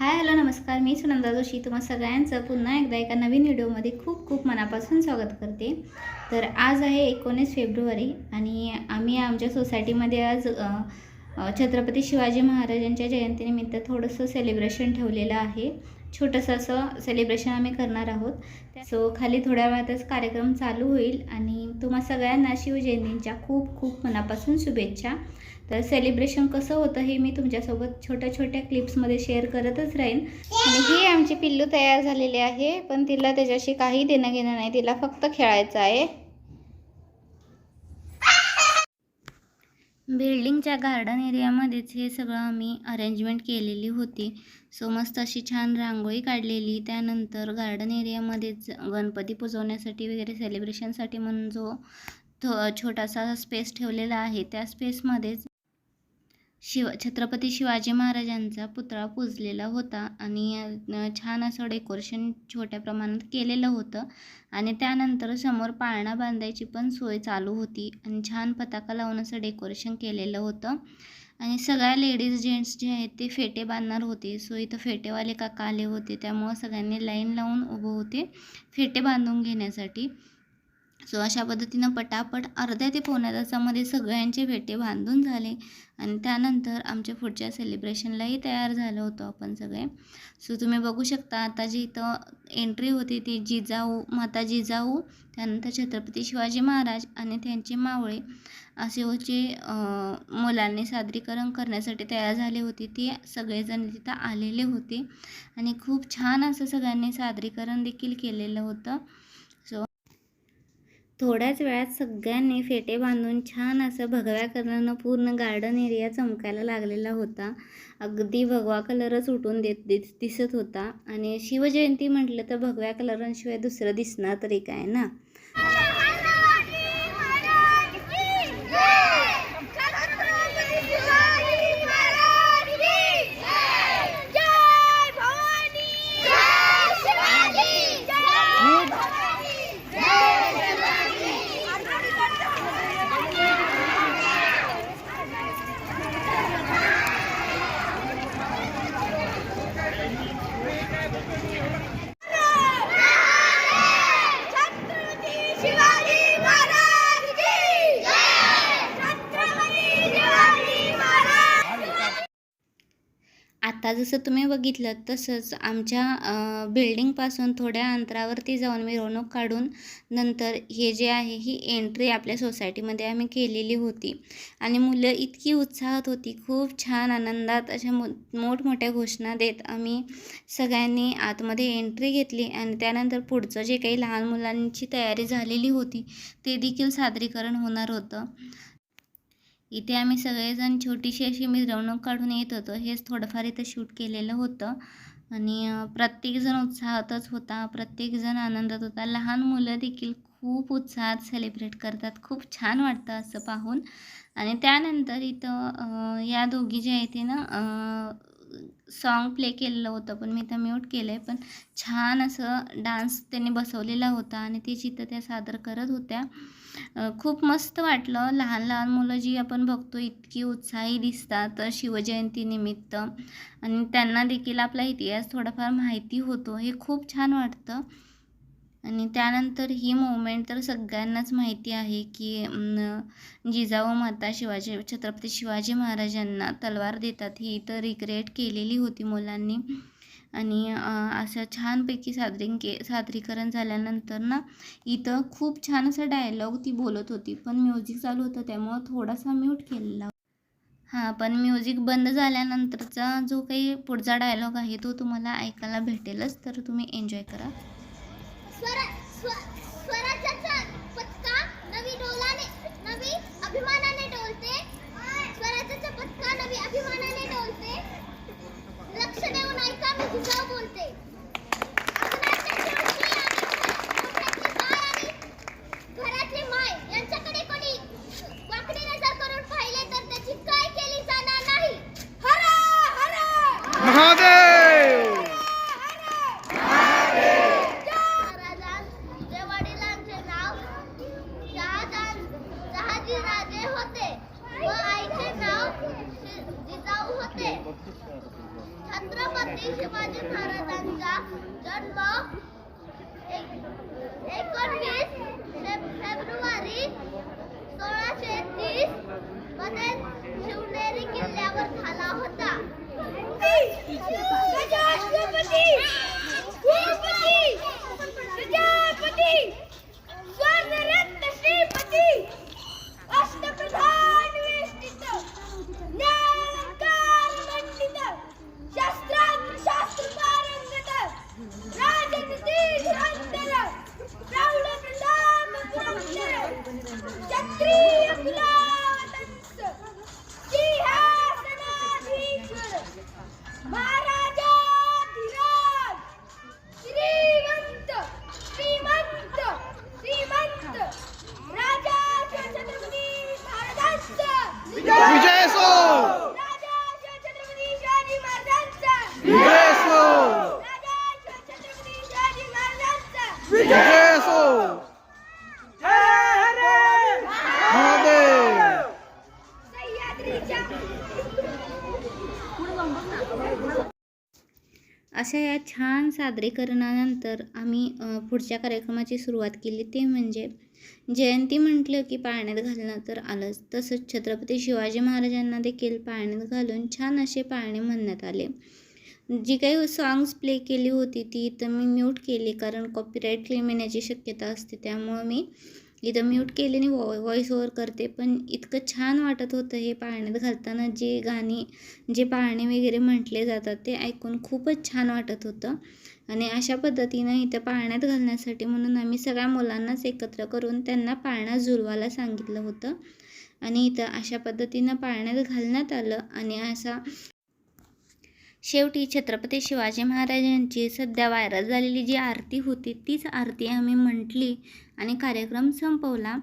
Hi hello नमस्कार, मी सुनंदा जोशी तुम्हा सगळ्यांचं पुन्हा एकदा एका नवीन व्हिडिओमध्ये खूप खूप मनापासून स्वागत करते। तर आज आहे 19 फेब्रुवारी आणि आम्ही आमच्या सोसायटीमध्ये आज छत्रपती शिवाजी महाराजांच्या जयंतीनिमित्त थोडंसं सेलिब्रेशन ठेवलेलं आहे। छोटंसं असं सेलिब्रेशन आम्ही करणार आहोत। सो खाली थोड्या वेळातच कार्यक्रम चालू होईल आणि तुम्हा सगळ्यांना शिवजयंतीच्या खूप खूप मनापासून शुभेच्छा। तर सेलिब्रेशन कसं होतं हे मी तुमच्यासोबत छोट्या छोट्या क्लिप्समध्ये शेअर करतच राहीन। आणि ही आमची पिल्लू तयार झालेली आहे, पण तिला त्याच्याशी काही देणं घेणं नाही, तिला फक्त खेळायचं आहे। बिल्डिंगच्या गार्डन एरियामध्येच हे सगळं आम्ही अरेंजमेंट केलेली होती। सो मस्त अशी छान रांगोळी काढलेली, त्यानंतर गार्डन एरियामध्येच गणपती पुजवण्यासाठी वगैरे सेलिब्रेशनसाठी म्हणून जो छोटासा स्पेस ठेवलेला आहे, त्या स्पेसमध्येच छत्रपती शिवाजी महाराजांचा पुतळा पूजलेला होता आणि छान असं डेकोरेशन छोट्या प्रमाणात केलेलं होतं। आणि त्यानंतर समोर पाळणा बांधायची पण सोय चालू होती आणि छान पताका लावून असं डेकोरेशन केलेलं होतं। आणि सगळ्या लेडीज जेंट्स जे आहेत ते फेटे बांधणार होते। सो इथं फेटेवाले काका आले होते, त्यामुळं सगळ्यांनी लाईन लावून उभं होते फेटे बांधून घेण्यासाठी। सो अशा पद्धतीनं पटापट अर्ध्या ते पावणे तासामध्ये सगळ्यांचे फेटे बांधून झाले आणि त्यानंतर आमच्या पुढच्या सेलिब्रेशनलाही तयार झालो होतो आपण सगळे। सो तुम्ही बघू शकता आता जी इथं एंट्री होती ती जिजाऊ, माता जिजाऊ, त्यानंतर छत्रपती शिवाजी महाराज आणि त्यांचे मावळे असे जे मुलांनी सादरीकरण करण्यासाठी तयार झाले होते ते सगळेजण तिथं आलेले होते आणि खूप छान असं सगळ्यांनी सादरीकरण देखील केलेलं होतं। सो थोड्याच वेळात सगळ्यांनी फेटे बांधून छान असं भगव्या कलरनं पूर्ण गार्डन एरिया चमकायला लागलेला होता। अगदी भगवा कलरच उठून दिसत होता आणि शिवजयंती म्हटलं तर भगव्या कलरांशिवाय दुसरं दिसणार तरी काय ना। आता जसं तुम्ही बघितलं तसंच आमच्या बिल्डिंगपासून थोड्या अंतरावरती जाऊन मिरवणूक काढून नंतर हे जे आहे ही एंट्री आपल्या सोसायटीमध्ये आम्ही केलेली होती आणि मुलं इतकी उत्साहात होती, खूप छान आनंदात अशा मोठमोठ्या घोषणा देत आम्ही सगळ्यांनी आतमध्ये एंट्री घेतली आणि त्यानंतर पुढचं जे काही लहान मुलांची तयारी झालेली होती ते देखील सादरीकरण होणार होतं। इथे आम्ही सगळेजण छोटीशी अशी मिरवणूक काढून येत होतो, हेच थोडंफार इथं शूट केलेलं होतं आणि प्रत्येकजण उत्साहातच होता, प्रत्येकजण आनंदात होता। लहान मुलं देखील खूप उत्साहात सेलिब्रेट करतात, खूप छान वाटतं असं पाहून। आणि त्यानंतर इथं या दोघी जे आहेत ते ना सॉन्ग प्ले केलेलं होतं, पण मी इथं म्यूट केलं आहे, पण छान असं डान्स त्यांनी बसवलेला होता आणि ते चित्र त्या सादर करत होत्या। खूप मस्त वाटलं। लहान लहान मुलं जी आपण बघतो इतकी उत्साही दिसतात शिवजयंतीनिमित्त आणि त्यांना देखील आपला इतिहास थोडाफार माहिती होतो, हे खूप छान वाटतं। आणि त्यानंतर ही मोमेंट तर सगळ्यांनाच माहिती आहे की जिजाऊ माता छत्रपती शिवाजी महाराजांना तलवार देतात ही तर रिक्रिएट केलेली होती मुलांनी। आणि असं छानपैकी सादरीकरण झाल्यानंतर ना इथं खूप छान असं डायलॉग ती बोलत होती, पण म्युझिक चालू होतं त्यामुळं थोडासा म्यूट केलेला। हां, पण म्युझिक बंद झाल्यानंतरचा जो काही पुढचा डायलॉग आहे तो तुम्हाला ऐकायला भेटेलच, तर तुम्ही एन्जॉय करा। स्वराज्याचा पताका नवी अभिमानाने डोलते, स्वराज्याचा पताका नवी अभिमानाने डोलते, लक्ष देऊन ऐका मी जिजाऊ बोलते। घरातली माय यांच्याकडे कोणी वाकडी नजर करून पाहिले तर त्याची काय केली जाणार नाही। हर हर महादेव। राजे होते व आईचे नाव जिजाऊ होते। छत्रपती छत्रपती शिवाजी महाराजांचा जन्म 19 फेब्रुवारी 1630 मध्ये शिवनेरी किल्ल्यावर झाला होता. विजय असो. विजय असो. विजय असो. महादेव. अशा या छान सादरीकरणानंतर आम्ही पुढच्या कार्यक्रमाची सुरुवात केली, ते म्हणजे जयंती म्हटलं की पाळण्यात घालणं तर आलंच. तसंच छत्रपती शिवाजी महाराजांना देखील पाळण्यात घालून छान असे पाळणे म्हणण्यात आले. जी काही सॉंग्स प्ले केली होती ती इथं मी म्यूट केली, कारण कॉपीराईट क्लेम येण्याची शक्यता असते. त्यामुळं मी इथं म्यूट केली आणि व्हॉईस ओव्हर करते. पण इतकं छान वाटत होतं हे पाळण्यात घालताना. जे गाणी, जे पाळणे वगैरे म्हटले जातात ते ऐकून खूपच छान वाटत होतं. आणि अशा पद्धतीनं इथं पाळण्यात घालण्यासाठी म्हणून आम्ही सगळ्या मुलांनाच एकत्र करून त्यांना पाळणा झुलवायला सांगितलं होतं. आणि इथं अशा पद्धतीनं पाळण्यात घालण्यात आलं. आणि असा शेवटी छत्रपती शिवाजी महाराजांची सध्या व्हायरल झालेली जी आरती होती तीच आरती आम्ही म्हटली आणि कार्यक्रम संपवला.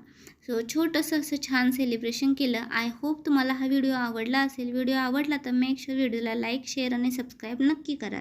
सो छोटंसं असं छान सेलिब्रेशन केलं. आय होप तुम्हाला हा व्हिडिओ आवडला असेल. व्हिडिओ आवडला तर मेक शुअर व्हिडिओला लाईक, शेअर आणि सबस्क्राईब नक्की करा.